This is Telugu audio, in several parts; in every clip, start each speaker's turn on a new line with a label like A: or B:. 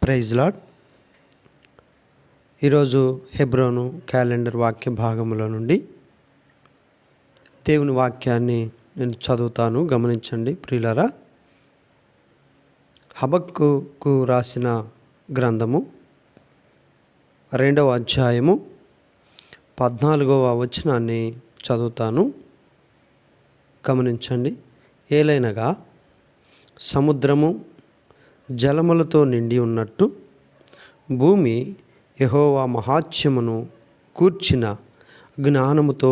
A: Praise lord. ఈరోజు హెబ్రోను క్యాలెండర్ వాక్య భాగముల నుండి దేవుని వాక్యాన్ని నేను చదువుతాను, గమనించండి ప్రియులారా. హబక్కూకు రాసిన గ్రంథము 2వ అధ్యాయము 14వ వచనాన్ని చదువుతాను, గమనించండి. ఏలైనగా సముద్రము జలములతో నిండి ఉన్నట్టు భూమి యెహోవా మహాత్మ్యమును కూర్చిన జ్ఞానముతో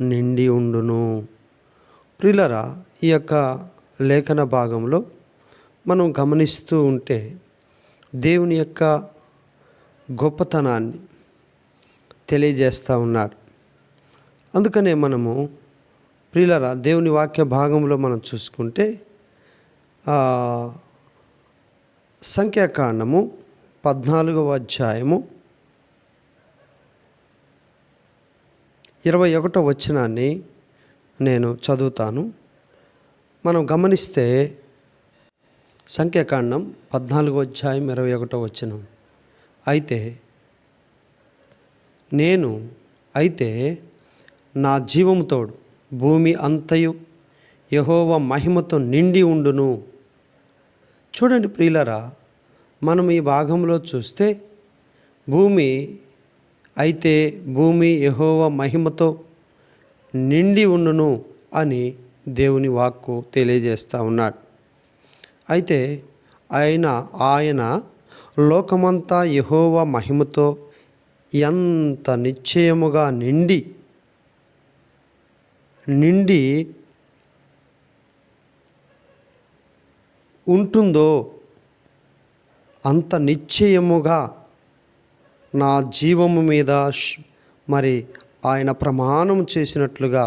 A: నిండి ఉండును. ప్రియులారా, ఈ యొక్క లేఖన భాగంలో మనం గమనిస్తూ ఉంటే దేవుని యొక్క గొప్పతనాన్ని తెలియజేస్తూ ఉన్నాడు. అందుకనే మనము ప్రియులారా దేవుని వాక్య భాగంలో మనం చూసుకుంటే సంఖ్యాకాండము 14వ అధ్యాయము 21వ వచనాన్ని నేను చదువుతాను. మనం గమనిస్తే సంఖ్యాకాండం 14వ అధ్యాయం 21వ వచనం, అయితే నా జీవముతోడు భూమి అంతయు యెహోవా మహిమతో నిండి ఉండును. చూడండి ప్రియులారా, మనం ఈ భాగంలో చూస్తే భూమి యెహోవా మహిమతో నిండి ఉండును అని దేవుని వాక్కు తెలియజేస్తూ ఉన్నాడు. అయితే ఆయన లోకమంతా యెహోవా మహిమతో ఎంత నిశ్చయముగా నిండి ఉంటుందో అంత నిశ్చయముగా నా జీవము మీద మరి ఆయన ప్రమాణం చేసినట్లుగా,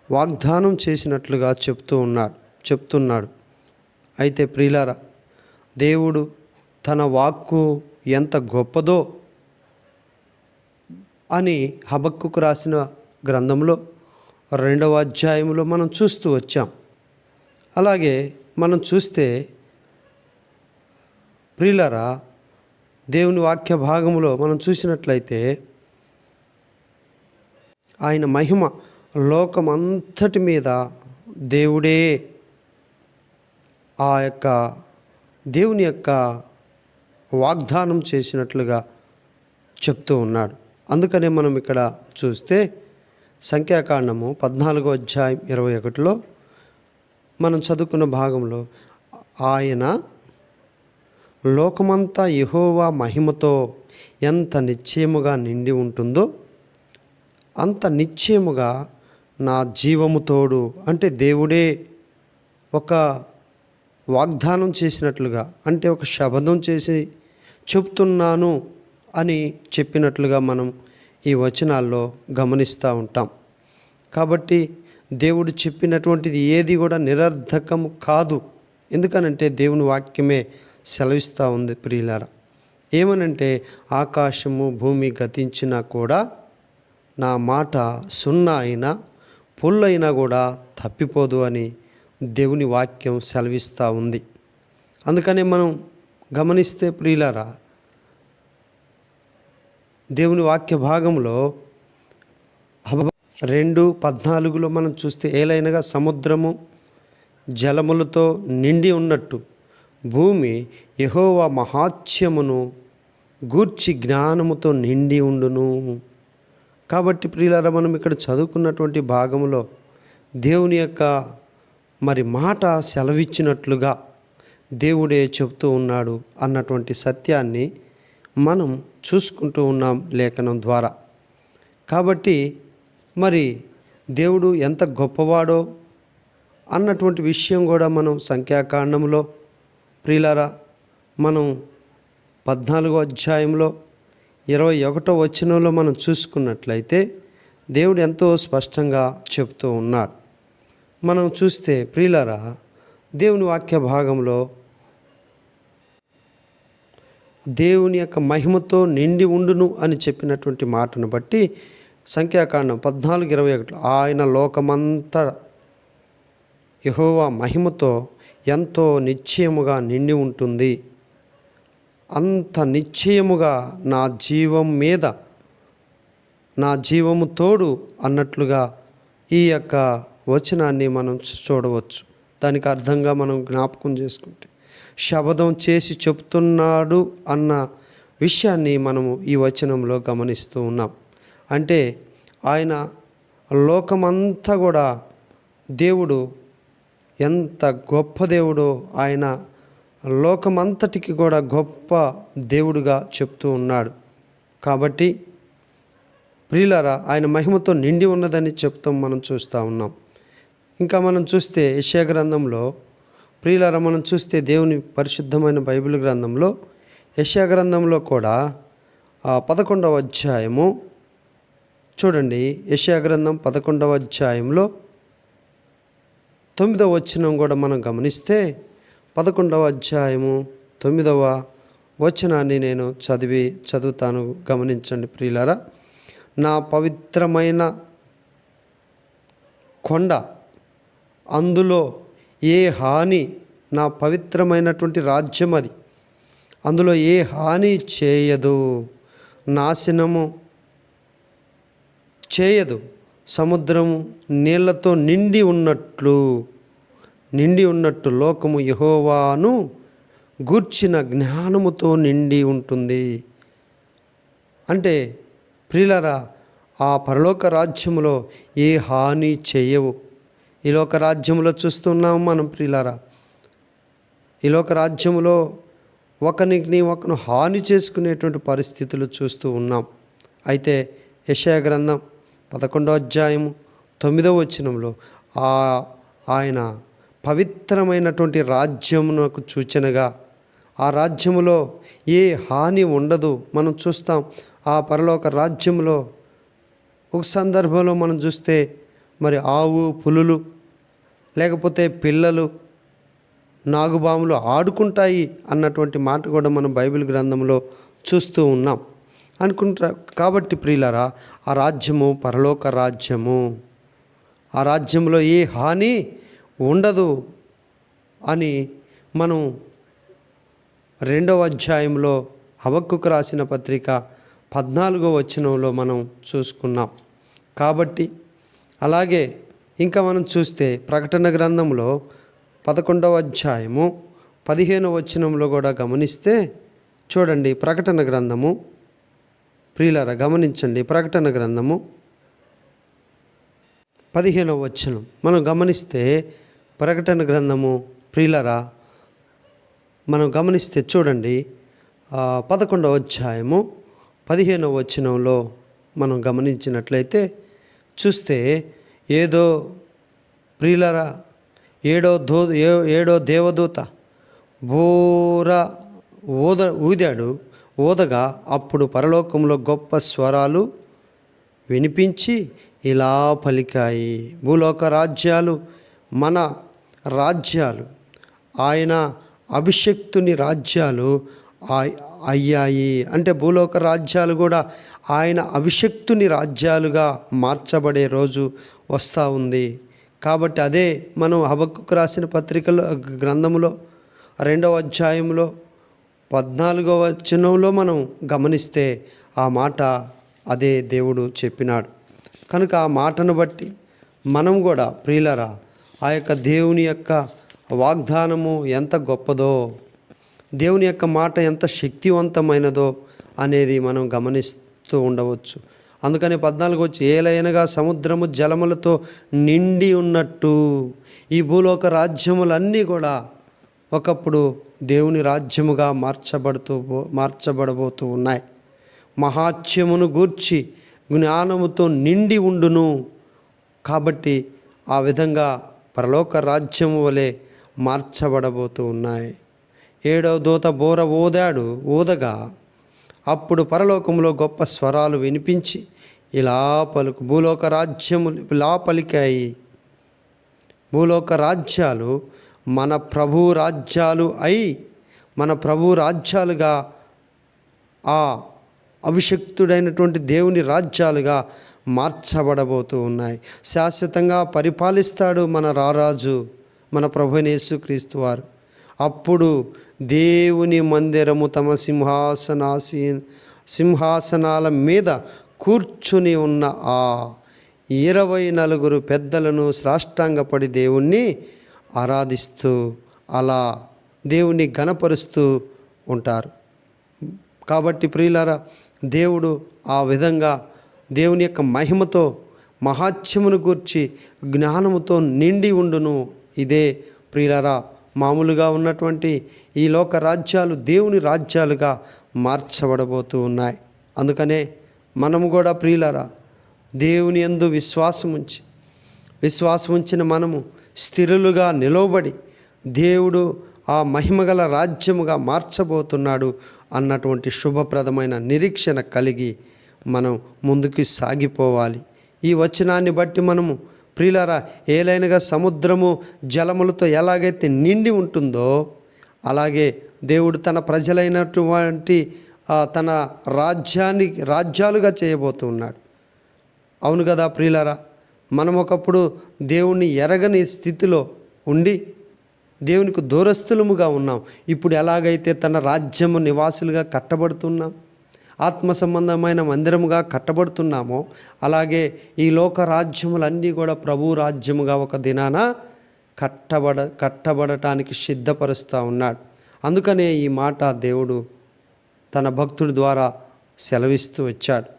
A: వాగ్దానం చేసినట్లుగా చెప్తున్నాడు. అయితే ప్రియులారా, దేవుడు తన వాక్కు ఎంత గొప్పదో అని హబక్కూకు రాసిన గ్రంథంలో 2వ అధ్యాయంలో మనం చూస్తూ వచ్చాం. అలాగే మనం చూస్తే ప్రియులారా, దేవుని వాక్య భాగంలో మనం చూసినట్లయితే ఆయన మహిమ లోకమంతటి మీద దేవుడే ఆ యొక్క దేవుని యొక్క వాగ్దానం చేసినట్లుగా చెప్తూ ఉన్నాడు. అందుకనే మనం ఇక్కడ చూస్తే సంఖ్యాకాండము 14వ అధ్యాయం 21లో మనం చదువుకున్న భాగంలో ఆయన లోకమంతా యెహోవా మహిమతో ఎంత నిశ్చయముగా నిండి ఉంటుందో అంత నిశ్చయముగా నా జీవము తోడు, అంటే దేవుడే ఒక వాగ్దానం చేసినట్లుగా, అంటే ఒక శపథం చేసి చెప్తున్నాను అని చెప్పినట్లుగా మనం ఈ వచనాల్లో గమనిస్తూ ఉంటాం. కాబట్టి దేవుడు చెప్పినటువంటిది ఏది కూడా నిరర్ధకము కాదు. ఎందుకనంటే దేవుని వాక్యమే సెలవిస్తూ ఉంది ప్రియులారా. ఏమనంటే ఆకాశము భూమి గతించినా కూడా నా మాట సున్నా అయినా పుల్లైనా కూడా తప్పిపోదు అని దేవుని వాక్యం సెలవిస్తూ ఉంది. అందుకనే మనం గమనిస్తే ప్రియులారా, దేవుని వాక్య భాగంలో 2:14లో మనం చూస్తే ఏలైనగా సముద్రము జలములతో నిండి ఉన్నట్టు భూమి యెహోవా మహాత్మ్యమును గూర్చి జ్ఞానముతో నిండి ఉండును. కాబట్టి ప్రియులారా, మనం ఇక్కడ చదువుకున్నటువంటి భాగంలో దేవుని యొక్క మరి మాట సెలవిచ్చినట్లుగా దేవుడే చెప్తూ ఉన్నాడు అన్నటువంటి సత్యాన్ని మనం చూసుకుంటూ ఉన్నాం లేఖనం ద్వారా. కాబట్టి మరి దేవుడు ఎంత గొప్పవాడో అన్నటువంటి విషయం కూడా మనం సంఖ్యాకాండంలో ప్రియులారా మనం 14వ అధ్యాయంలో 21వ వచనంలో మనం చూసుకున్నట్లయితే దేవుడు ఎంతో స్పష్టంగా చెప్తూ ఉన్నాడు. మనం చూస్తే ప్రియులారా, దేవుని వాక్య భాగంలో దేవుని యొక్క మహిమతో నిండి ఉండును అని చెప్పినటువంటి మాటను బట్టి సంఖ్యాకాండం 14:21 ఆయన లోకమంతా యెహోవా మహిమతో ఎంతో నిశ్చయముగా నిండి ఉంటుంది అంత నిశ్చయముగా నా జీవం మీద నా జీవము తోడు అన్నట్లుగా ఈ యొక్క వచనాన్ని మనం చూడవచ్చు. దానికి అర్థంగా మనం జ్ఞాపకం చేసుకుంటే శపథం చేసి చెప్తున్నాడు అన్న విషయాన్ని మనము ఈ వచనంలో గమనిస్తూ ఉన్నాం. అంటే ఆయన లోకమంతా కూడా దేవుడు ఎంత గొప్ప దేవుడో, ఆయన లోకమంతటికి కూడా గొప్ప దేవుడుగా చెప్తూ ఉన్నాడు. కాబట్టి ప్రియులారా, ఆయన మహిమతో నిండి ఉన్నదని చెప్తాం మనం చూస్తూ ఉన్నాం. ఇంకా మనం చూస్తే యెషయా గ్రంథంలో ప్రియులారా, మనం చూస్తే దేవుని పరిశుద్ధమైన బైబిల్ గ్రంథంలో యెషయా గ్రంథంలో కూడా 11వ అధ్యాయము చూడండి. యెషయా గ్రంథం 11వ అధ్యాయంలో 9వ వచనం కూడా మనం గమనిస్తే 11వ అధ్యాయము 9వ వచనాన్ని నేను చదువుతాను, గమనించండి ప్రియులారా. నా పవిత్రమైన కొండ, అందులో ఏ హాని, నా పవిత్రమైనటువంటి రాజ్యం అది, అందులో ఏ హాని చేయదు, నాశనము చేయదు. సముద్రము నీళ్లతో నిండి ఉన్నట్టు లోకము యెహోవాను గూర్చిన జ్ఞానముతో నిండి ఉంటుంది. అంటే ప్రియులారా, ఆ పరలోక రాజ్యములో ఏ హాని చేయవు. ఈ లోక రాజ్యములో చూస్తున్నాము మనం ప్రియులారా, ఈ లోక రాజ్యములో ఒకను హాని చేసుకునేటువంటి పరిస్థితులు చూస్తూ ఉన్నాం. అయితే యెషయా గ్రంథం 11వ అధ్యాయము 9వ వచనంలో ఆయన పవిత్రమైనటువంటి రాజ్యమునకు సూచనగా ఆ రాజ్యములో ఏ హాని ఉండదు మనం చూస్తాం. ఆ పరలోక రాజ్యంలో ఒక సందర్భంలో మనం చూస్తే మరి ఆవు, పులులు, లేకపోతే పిల్లలు, నాగుబాములు ఆడుకుంటాయి అన్నటువంటి మాట కూడా మనం బైబిల్ గ్రంథంలో చూస్తూ ఉన్నాం అనుకుంటా. కాబట్టి ప్రియులారా, ఆ రాజ్యము పరలోక రాజ్యము, ఆ రాజ్యంలో ఏ హాని ఉండదు అని మనం 2వ అధ్యాయంలో హబక్కూకు రాసిన పత్రిక 14వ వచనంలో మనం చూసుకున్నాం. కాబట్టి అలాగే ఇంకా మనం చూస్తే ప్రకటన గ్రంథంలో 11వ అధ్యాయము 15వ వచనంలో కూడా గమనిస్తే చూడండి. ప్రకటన గ్రంథము ప్రియులారా గమనించండి, ప్రకటన గ్రంథము 15వ వచనం మనం గమనిస్తే, ప్రకటన గ్రంథము ప్రియులారా మనం గమనిస్తే చూడండి, 11వ అధ్యాయము 15వ వచనంలో మనం గమనించినట్లయితే చూస్తే, ఏదో ప్రియులారా ఏడో దేవదూత బోర ఊదగా అప్పుడు పరలోకంలో గొప్ప స్వరాలు వినిపించి ఇలా పలికాయి, భూలోక రాజ్యాలు మన రాజ్యాలు, ఆయన అభిషిక్తుని రాజ్యాలు అయ్యాయి. అంటే భూలోక రాజ్యాలు కూడా ఆయన అభిషిక్తుని రాజ్యాలుగా మార్చబడే రోజు వస్తూ ఉంది. కాబట్టి అదే మనం హబక్కూకు రాసిన పత్రికలో గ్రంథంలో 2వ అధ్యాయంలో 14వ వచనంలో మనం గమనిస్తే ఆ మాట అదే దేవుడు చెప్పినాడు. కనుక ఆ మాటను బట్టి మనం కూడా ప్రియులరా, ఆ యొక్క దేవుని యొక్క వాగ్దానము ఎంత గొప్పదో, దేవుని యొక్క మాట ఎంత శక్తివంతమైనదో అనేది మనం గమనిస్తూ ఉండవచ్చు. అందుకని 14 వచ్చి, ఏలైనగా సముద్రము జలములతో నిండి ఉన్నట్టు ఈ భూలోక రాజ్యములన్నీ కూడా ఒకప్పుడు దేవుని రాజ్యముగా మార్చబడబోతూ ఉన్నాయి. మహాత్యమును గూర్చి జ్ఞానముతో నిండి ఉండును. కాబట్టి ఆ విధంగా పరలోక రాజ్యము వలె మార్చబడబోతూ ఉన్నాయి. 7వ దూత బోర ఊదగా అప్పుడు పరలోకంలో గొప్ప స్వరాలు వినిపించి ఇలా భూలోక రాజ్యములు ఇలా పలికాయి, భూలోక రాజ్యాలు మన ప్రభు రాజ్యాలు అయి మన ప్రభు రాజ్యాలుగా, ఆ అభిషిక్తుడైనటువంటి దేవుని రాజ్యాలుగా మార్చబడబోతూ ఉన్నాయి. శాశ్వతంగా పరిపాలిస్తాడు మన రారాజు, మన ప్రభువైన యేసుక్రీస్తు వారు. అప్పుడు దేవుని మందిరము తమ సింహాసనాల మీద కూర్చుని ఉన్న ఆ 24 పెద్దలను సాష్టాంగపడి దేవుణ్ణి ఆరాధిస్తూ అలా దేవుని ఘనపరుస్తూ ఉంటారు. కాబట్టి ప్రియులారా, దేవుడు ఆ విధంగా దేవుని యొక్క మహిమతో మహాత్మ్యమును గూర్చి జ్ఞానముతో నిండి ఉండును. ఇదే ప్రియులారా, మామూలుగా ఉన్నటువంటి ఈ లోక రాజ్యాలు దేవుని రాజ్యాలుగా మార్చబడబోతూ ఉన్నాయి. అందుకనే మనము కూడా ప్రియులారా, దేవుని యందు విశ్వాసం ఉంచిన మనము స్థిరులుగా నిలవబడి దేవుడు ఆ మహిమగల రాజ్యముగా మార్చబోతున్నాడు అన్నటువంటి శుభప్రదమైన నిరీక్షణ కలిగి మనం ముందుకు సాగిపోవాలి. ఈ వచనాన్ని బట్టి మనము ప్రియులారా, ఏలైనగా సముద్రము జలములతో ఎలాగైతే నిండి ఉంటుందో అలాగే దేవుడు తన ప్రజలైనటువంటి తన రాజ్యాలుగా చేయబోతున్నాడు. అవును కదా ప్రియులారా, మనం ఒకప్పుడు దేవుణ్ణి ఎరగని స్థితిలో ఉండి దేవునికి దూరస్థులముగా ఉన్నాం. ఇప్పుడు ఎలాగైతే తన రాజ్యము నివాసులుగా కట్టబడుతున్నాం, ఆత్మ సంబంధమైన మందిరముగా కట్టబడుతున్నామో అలాగే ఈ లోక రాజ్యములన్నీ కూడా ప్రభు రాజ్యముగా ఒక దినాన కట్టబడటానికి సిద్ధపరుస్తూ ఉన్నాడు. అందుకనే ఈ మాట దేవుడు తన భక్తుడి ద్వారా సెలవిస్తూ వచ్చాడు.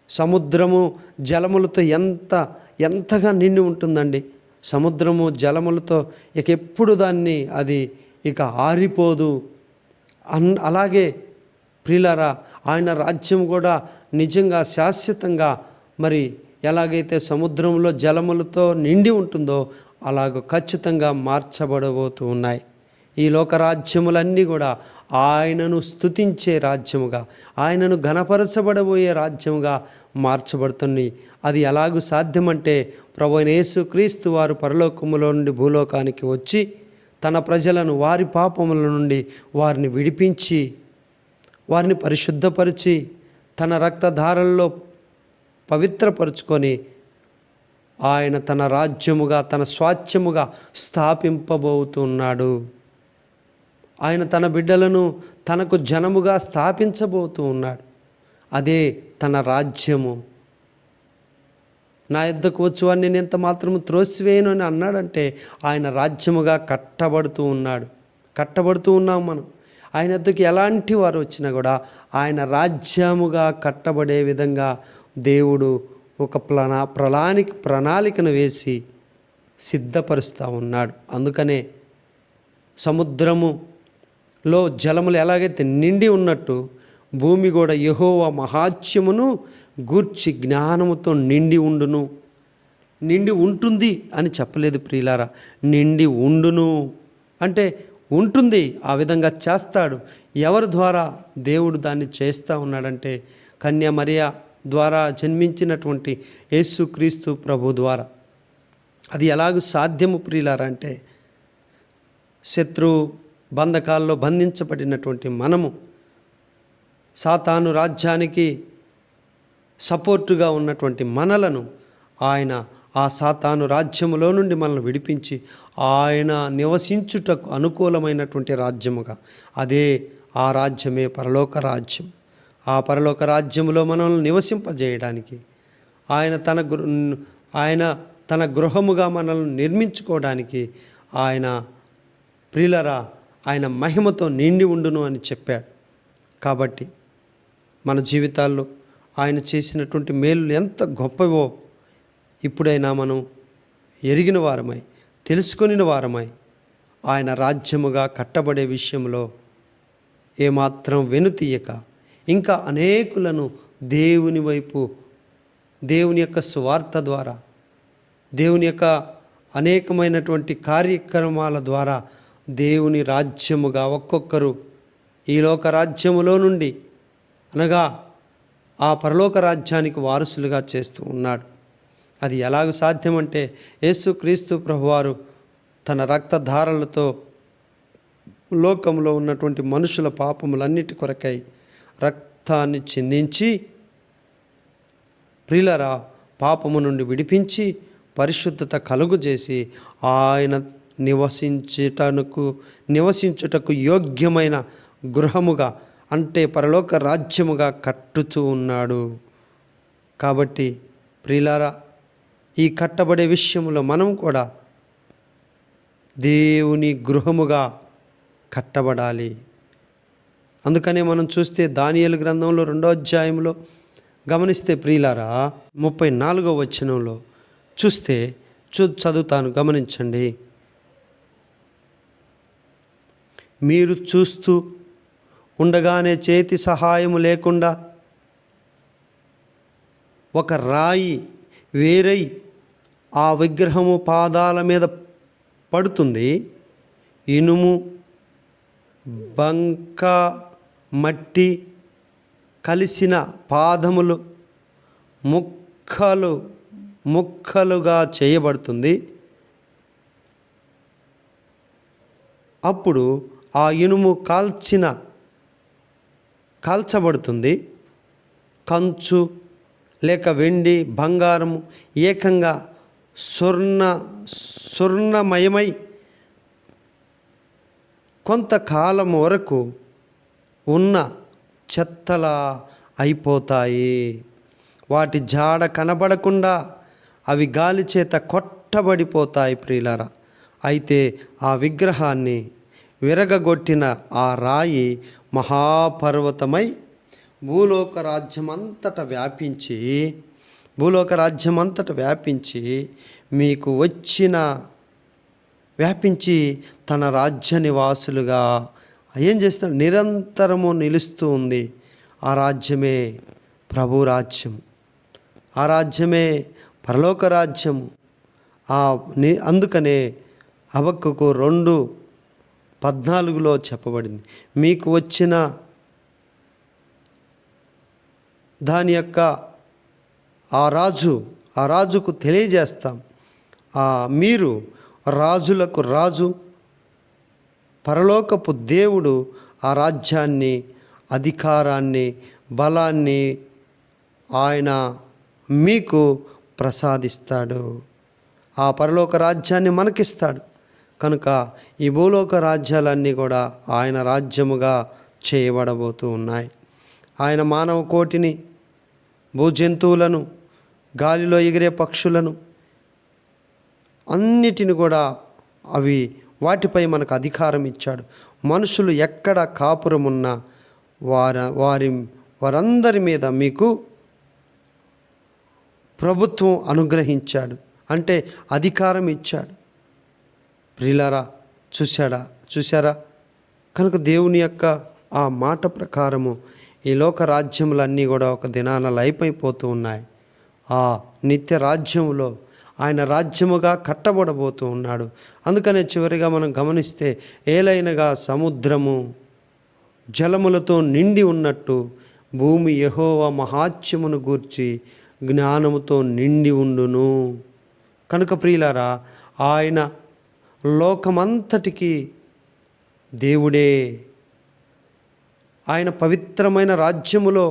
A: సముద్రము జలములతో ఎంతగా నిండి ఉంటుందండి. సముద్రము జలములతో ఎప్పుడు దాన్ని అది ఇక ఆరిపోదు. అలాగే ప్రియులారా, ఆయన రాజ్యం కూడా నిజంగా శాశ్వతంగా మరి ఎలాగైతే సముద్రంలో జలములతో నిండి ఉంటుందో అలాగ ఖచ్చితంగా మార్చబడబోతూ ఉన్నాయి. ఈ లోక రాజ్యములన్నీ కూడా ఆయనను స్తుతించే రాజ్యముగా, ఆయనను ఘనపరచబడబోయే రాజ్యముగా మార్చబడుతుంది. అది ఎలాగూ సాధ్యమంటే ప్రభువైన యేసుక్రీస్తు వారు పరలోకములో నుండి భూలోకానికి వచ్చి తన ప్రజలను వారి పాపముల నుండి వారిని విడిపించి వారిని పరిశుద్ధపరిచి తన రక్తధారల్లో పవిత్రపరుచుకొని ఆయన తన రాజ్యముగా తన స్వాస్థ్యముగా స్థాపింపబోతున్నాడు. ఆయన తన బిడ్డలను తనకు జనముగా స్థాపించబోతూ ఉన్నాడు. అదే తన రాజ్యము. నా యొద్దకు వచ్చువాన్ని నేను ఎంత మాత్రము త్రోసివేయను అని అన్నాడంటే ఆయన రాజ్యముగా కట్టబడుతూ ఉన్నాం మనం. ఆయన యొద్దకు ఎలాంటి వారు వచ్చినా కూడా ఆయన రాజ్యముగా కట్టబడే విధంగా దేవుడు ఒక ప్రణాళికను వేసి సిద్ధపరుస్తూ ఉన్నాడు. అందుకనే సముద్రములో జలములు ఎలాగైతే నిండి ఉన్నట్టు భూమి కూడా యెహోవా మహాత్మ్యమును గూర్చి జ్ఞానముతో నిండి ఉండును. నిండి ఉంటుంది అని చెప్పలేదు ప్రియులారా, నిండి ఉండును అంటే ఉంటుంది. ఆ విధంగా చేస్తాడు. ఎవరి ద్వారా దేవుడు దాన్ని చేస్తూ ఉన్నాడంటే కన్య మరియ ద్వారా జన్మించినటువంటి యేసుక్రీస్తు ప్రభు ద్వారా. అది ఎలాగూ సాధ్యము ప్రియులారా అంటే శత్రు బంధకాల్లో బంధించబడినటువంటి మనము సాతాను రాజ్యానికి సపోర్టుగా ఉన్నటువంటి మనలను ఆయన ఆ సాతాను రాజ్యములో నుండి మనల్ని విడిపించి ఆయన నివసించుటకు అనుకూలమైనటువంటి రాజ్యముగా, అదే ఆ రాజ్యమే పరలోక రాజ్యం. ఆ పరలోక రాజ్యములో మనల్ని నివసింపజేయడానికి ఆయన తన గృహముగా మనల్ని నిర్మించుకోవడానికి ఆయన ప్రియులరా ఆయన మహిమతో నిండి ఉండును అని చెప్పాడు. కాబట్టి మన జీవితాల్లో ఆయన చేసినటువంటి మేలులు ఎంత గొప్పవో ఇప్పుడైనా మనం ఎరిగిన వారమై తెలుసుకొనిన వారమై ఆయన రాజ్యముగా కట్టబడే విషయంలో ఏమాత్రం వెనుతీయక ఇంకా అనేకులను దేవుని వైపు దేవుని యొక్క సువార్త ద్వారా దేవుని యొక్క అనేకమైనటువంటి కార్యక్రమాల ద్వారా దేవుని రాజ్యముగా ఒక్కొక్కరు ఈ లోక రాజ్యములో నుండి అనగా ఆ పరలోక రాజ్యానికి వారసులుగా చేస్తూ ఉన్నాడు. అది ఎలాగ సాధ్యమంటే యేసుక్రీస్తు ప్రభువారు తన రక్తధారలతో లోకంలో ఉన్నటువంటి మనుషుల పాపములన్నిటి కొరకై రక్తాన్ని చిందించి ప్రియులరా పాపము నుండి విడిపించి పరిశుద్ధత కలుగు చేసి ఆయన నివసించుటకు యోగ్యమైన గృహముగా, అంటే పరలోక రాజ్యముగా కట్టుతూ ఉన్నాడు. కాబట్టి ప్రియులారా, ఈ కట్టబడే విషయంలో మనం కూడా దేవుని గృహముగా కట్టబడాలి. అందుకనే మనం చూస్తే దానియేలు గ్రంథంలో 2వ అధ్యాయంలో గమనిస్తే ప్రియులారా, 34వ వచనంలో చూస్తే చదువుతాను, గమనించండి. మీరు చూస్తూ ఉండగానే చేతి సహాయము లేకుండా ఒక రాయి వేరై ఆ విగ్రహము పాదాల మీద పడుతుంది. ఇనుము, బంక, మట్టి కలిసిన పాదములు ముక్కలుగా చేయబడుతుంది. అప్పుడు ఆ ఇనుము కాల్చబడుతుంది. కంచు లేక వెండి, బంగారము ఏకంగా స్వర్ణమయమై కొంతకాలం వరకు ఉన్న చెత్తలా అయిపోతాయి. వాటి జాడ కనబడకుండా అవి గాలి చేత కొట్టబడిపోతాయి ప్రియులారా. అయితే ఆ విగ్రహాన్ని విరగగొట్టిన ఆ రాయి మహాపర్వతమై భూలోక రాజ్యమంతటా వ్యాపించి మీకు వ్యాపించి తన రాజ్య నివాసులుగా ఏం చేస్తున్నారు? నిరంతరము నిలుస్తూ ఉంది. ఆ రాజ్యమే ప్రభు రాజ్యం, ఆ రాజ్యమే పరలోక రాజ్యము. అందుకనే హబక్కూకు 2:14 చెప్పబడింది, మీకు వచ్చిన దాని యొక్క ఆ రాజుకు తెలియజేస్తాం. మీరు రాజులకు రాజు, పరలోకపు దేవుడు ఆ రాజ్యాన్ని, అధికారాన్ని, బలాన్ని ఆయన మీకు ప్రసాదిస్తాడు. ఆ పరలోక రాజ్యాన్ని మనకిస్తాడు. కనుక ఈ భూలోక రాజ్యాలన్నీ కూడా ఆయన రాజ్యముగా చేయబడబోతూ ఉన్నాయి. ఆయన మానవ కోటిని, భూజంతువులను, గాలిలో ఎగిరే పక్షులను అన్నిటిని కూడా వాటిపై మనకు అధికారం ఇచ్చాడు. మనుషులు ఎక్కడ కాపురం ఉన్నా వారందరి మీద మీకు ప్రభుత్వం అనుగ్రహించాడు, అంటే అధికారం ఇచ్చాడు. ప్రియులారా, చూశారా? కనుక దేవుని యొక్క ఆ మాట ప్రకారము ఈ లోక రాజ్యములన్నీ కూడా ఒక దినాన లైపైపోతూ ఉన్నాయి. ఆ నిత్య రాజ్యములో ఆయన రాజ్యముగా కట్టబడబోతూ ఉన్నాడు. అందుకనే చివరిగా మనం గమనిస్తే, ఏలైనగా సముద్రము జలములతో నిండి ఉన్నట్టు భూమి యెహోవా మహాత్మ్యమును గూర్చి జ్ఞానముతో నిండి ఉండును. కనుక ప్రియులారా, ఆయన లోకమంతటికి దేవుడే. ఆయన పవిత్రమైన రాజ్యముగా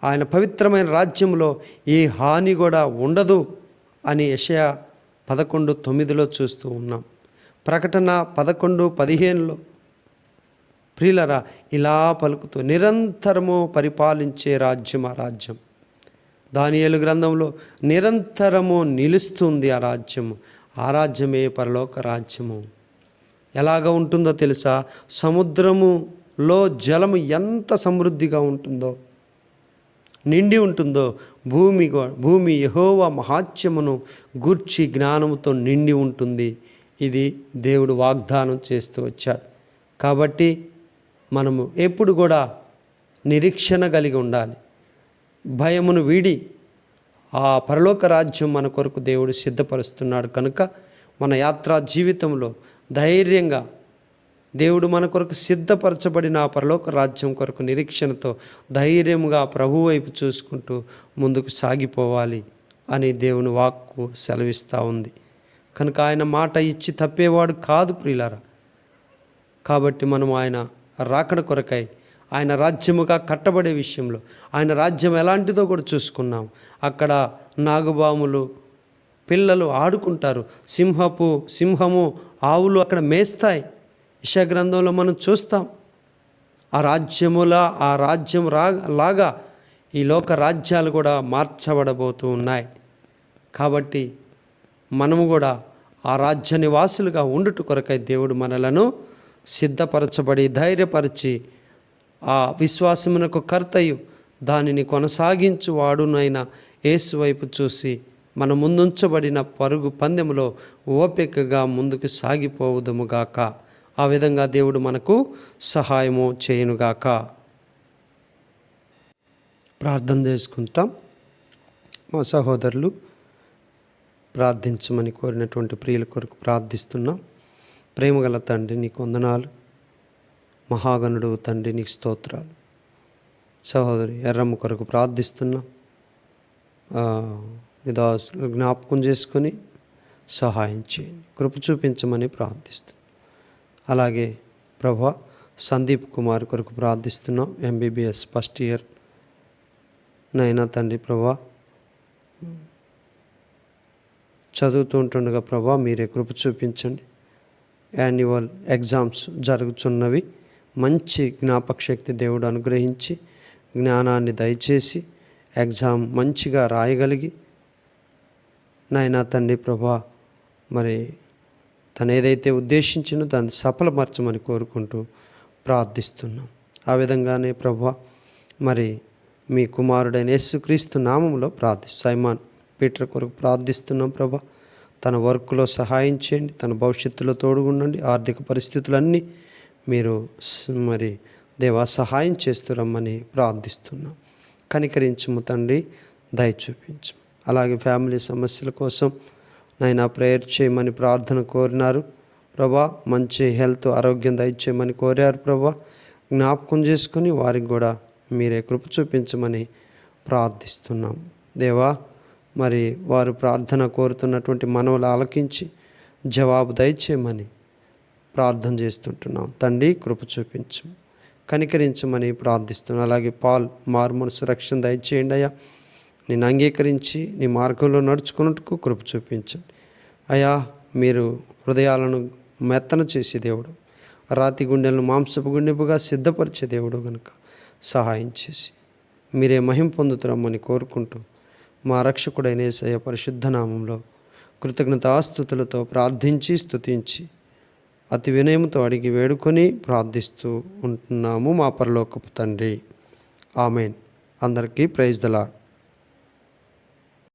A: ఆయన పవిత్రమైన రాజ్యంలో ఏ హాని కూడా ఉండదు అని యెషయా 11:9 చూస్తూ ఉన్నాం. ప్రకటన 11:15 ప్రియులరా ఇలా పలుకుతూ, నిరంతరము పరిపాలించే రాజ్యం ఆ రాజ్యం. దానియేలు గ్రంథంలో నిరంతరము నిలుస్తుంది ఆ రాజ్యము. ఆ రాజ్యమే పరలోక రాజ్యము. ఎలాగ ఉంటుందో తెలుసా? సముద్రములో జలము ఎంత సమృద్ధిగా ఉంటుందో, నిండి ఉంటుందో, భూమి యెహోవా మహాత్మ్యమును గూర్చి జ్ఞానముతో నిండి ఉంటుంది. ఇది దేవుడు వాగ్దానం చేస్తూ వచ్చాడు. కాబట్టి మనము ఎప్పుడు కూడా నిరీక్షణ కలిగి ఉండాలి. భయమును వీడి ఆ పరలోక రాజ్యం మన కొరకు దేవుడు సిద్ధపరుస్తున్నాడు. కనుక మన యాత్రా జీవితంలో ధైర్యంగా దేవుడు మన కొరకు సిద్ధపరచబడిన ఆ పరలోక రాజ్యం కొరకు నిరీక్షణతో ధైర్యంగా ప్రభు వైపు చూసుకుంటూ ముందుకు సాగిపోవాలి అని దేవుని వాక్కు సెలవిస్తూ ఉంది. కనుక ఆయన మాట ఇచ్చి తప్పేవాడు కాదు ప్రియులారా. కాబట్టి మనం ఆయన రాకడ కొరకై ఆయన రాజ్యముగా కట్టబడే విషయంలో ఆయన రాజ్యం ఎలాంటిదో కూడా చూసుకున్నాం. అక్కడ నాగుబాములు పిల్లలు ఆడుకుంటారు, సింహము ఆవులు అక్కడ మేస్తాయి. యెషయా గ్రంథంలో మనం చూస్తాం. ఆ రాజ్యం లాగా ఈ లోక రాజ్యాలు కూడా మార్చబడబోతూ ఉన్నాయి. కాబట్టి మనము కూడా ఆ రాజ్య నివాసులుగా ఉండుట కొరకై దేవుడు మనలను సిద్ధపరచబడి ధైర్యపరిచి ఆ విశ్వాసమునకు కర్తయు దానిని కొనసాగించువాడునైన యేసు వైపు చూసి మన ముందుంచబడిన పరుగు పందెములో ఓపికగా ముందుకు సాగిపోవుదుముగాక. ఆ విధంగా దేవుడు మనకు సహాయము చేయునుగాక. ప్రార్థన చేసుకుంటాం. మా సహోదరులు ప్రార్థించమని కోరినటువంటి ప్రియుల కొరకు ప్రార్థిస్తున్నాం. ప్రేమగల తండ్రి నీకు వందనాలు, మహాగణుడు తండ్రి నీకు స్తోత్రాలు. సహోదరి ఎర్రమ్మ కొరకు ప్రార్థిస్తున్నాం. విదాసులు జ్ఞాపకం చేసుకొని సహాయం చేయండి, కృప చూపించమని ప్రార్థిస్తున్నాం. అలాగే ప్రభా సందీప్ కుమార్ కొరకు ప్రార్థిస్తున్నాం. MBBS ఫస్ట్ ఇయర్ నైనా తండ్రి ప్రభా చదువుతుంటుండగా ప్రభా మీరే కృప చూపించండి. యాన్యువల్ ఎగ్జామ్స్ జరుగుతున్నవి. మంచి జ్ఞాపక శక్తి దేవుడు అనుగ్రహించి జ్ఞానాన్ని దయచేసి ఎగ్జామ్ మంచిగా రాయగలిగి నాయనా తండ్రి ప్రభా మరి తను ఏదైతే ఉద్దేశించినో దాన్ని సఫలపరచమని కోరుకుంటూ ప్రార్థిస్తున్నాం. ఆ విధంగానే ప్రభా మరి మీ కుమారుడైన యేసుక్రీస్తు నామంలో సైమాన్ పీటర్ కొరకు ప్రార్థిస్తున్నాం. ప్రభా తన వర్క్లో సహాయం చేయండి, తన భవిష్యత్తులో తోడుగుండండి. ఆర్థిక పరిస్థితులన్నీ మీరు మరి దేవా సహాయం చేస్తురమ్మని ప్రార్థిస్తున్నాం. కనికరించము తండ్రి, దయ చూపించు. అలాగే ఫ్యామిలీ సమస్యల కోసం నాయన ప్రేయర్ చేయమని ప్రార్థన కోరినారు ప్రభా. మంచి హెల్త్ ఆరోగ్యం దయచేయమని కోరారు ప్రభా. జ్ఞాపకం చేసుకొని వారికి కూడా మీరే కృప చూపించమని ప్రార్థిస్తున్నాం. దేవా మరి వారు ప్రార్థన కోరుతున్నటువంటి మనవులు ఆలకించి జవాబు దయచేయమని ప్రార్థన చేస్తుంటున్నాం. తండ్రి కృప చూపించు, కనికరించమని ప్రార్థిస్తున్నాం. అలాగే పాల్ మారుమనసు రక్షణ దయచేయండి అయ్యా. నేను అంగీకరించి నీ మార్గంలో నడుచుకున్నట్టుకు కృప చూపించండి అయ్యా. మీరు హృదయాలను మెత్తన చేసే దేవుడు, రాతి గుండెలను మాంసపు గుండెపుగా సిద్ధపరిచే దేవుడు కనుక సహాయం చేసి మీరే మహిమ పొందుతురమ్మని కోరుకుంటూ మా రక్షకుడైన యేసయ్య పరిశుద్ధ నామంలో కృతజ్ఞతాస్తుతులతో ప్రార్థించి స్తుతించి అతి వినయముతో అడిగి వేడుకొని ప్రార్థిస్తూ ఉంటున్నాము మా పరలోకపు తండ్రి. ఆమెన్. అందరికీ ప్రైజ్ ద లార్డ్.